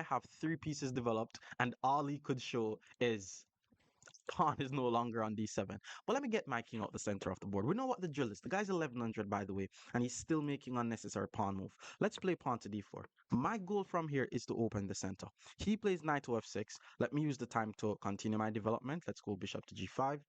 I have three pieces developed, and all he could show is pawn is no longer on d7. But let me get my king out the center of the board. We know what the drill is. The guy's 1100, by the way, and he's still making unnecessary pawn move. Let's play pawn to d4. My goal from here is to open the center. He plays knight to f6. Let me use the time to continue my development. Let's go bishop to g5.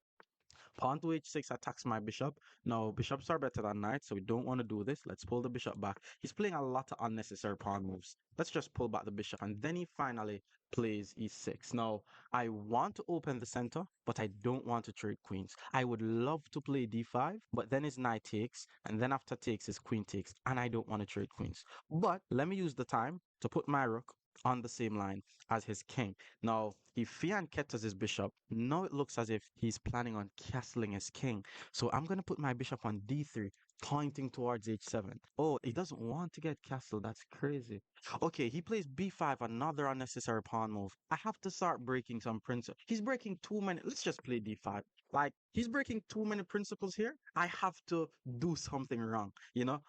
Pawn to h6 attacks my bishop. Now, bishops are better than knights, so we don't want to do this. Let's pull the bishop back. He's playing a lot of unnecessary pawn moves. Let's just pull back the bishop, and then he finally plays e6. Now, I want to open the center, but I don't want to trade queens. I would love to play d5, but then his knight takes, and then after takes, his queen takes, and I don't want to trade queens. But let me use the time to put my rook on the same line as his king. Now, if Fian ketters his bishop, now it looks as if he's planning on castling his king. So I'm going to put my bishop on d3, pointing towards h7. Oh, he doesn't want to get castled. That's crazy. Okay, he plays b5, another unnecessary pawn move. I have to start breaking some principles. He's breaking too many. Let's just play d5. Like, he's breaking too many principles here. I have to do something wrong,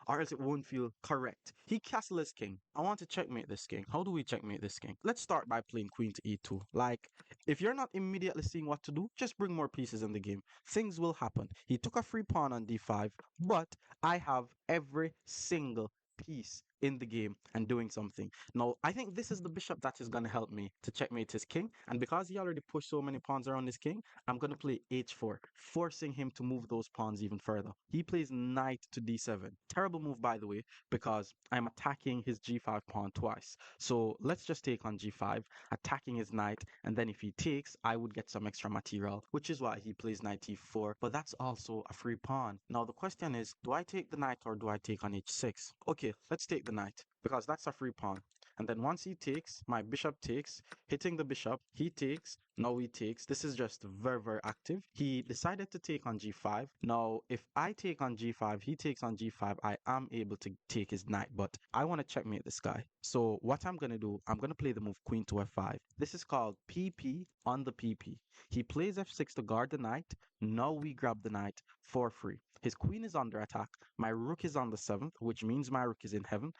or else it won't feel correct. He castled his king. I want to checkmate this king. How do we checkmate this king? Let's start by playing queen to e2. Like, if you're not immediately seeing what to do, just bring more pieces in the game. Things will happen. He took a free pawn on d5, but I have every single piece in the game and doing something. Now, I think this is the bishop that is going to help me to checkmate his king. And because he already pushed so many pawns around his king, I'm going to play h4, forcing him to move those pawns even further. He plays knight to d7. Terrible move, by the way, because I'm attacking his g5 pawn twice. So let's just take on g5, attacking his knight, and then if he takes, I would get some extra material, which is why he plays knight e4, but that's also a free pawn. Now the question is, do I take the knight or do I take on h6? Okay, let's take the knight, because that's a free pawn. And then once he takes, my bishop takes, hitting the bishop, he takes, now he takes. This is just very, very active. He decided to take on g5. Now, if I take on g5, he takes on g5, I am able to take his knight, but I want to checkmate this guy. So what I'm going to do, I'm going to play the move queen to f5. This is called PP on the PP. He plays f6 to guard the knight. Now we grab the knight for free. His queen is under attack. My rook is on the 7th, which means my rook is in heaven.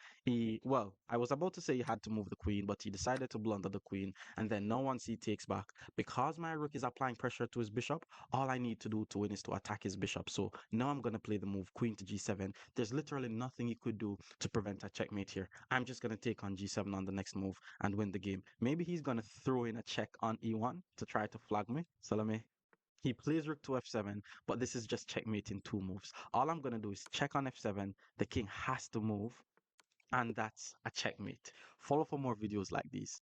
Well, I was about to say he had to move the queen, but he decided to blunder the queen. And then now once he takes back, because my rook is applying pressure to his bishop, all I need to do to win is to attack his bishop. So now I'm going to play the move queen to g7. There's literally nothing he could do to prevent a checkmate here. I'm just going to take on g7 on the next move and win the game. Maybe he's going to throw in a check on e1 to try to flag me. So let me... He plays rook to f7, but this is just checkmate in two moves. All I'm going to do is check on f7. The king has to move, and that's a checkmate. Follow for more videos like these.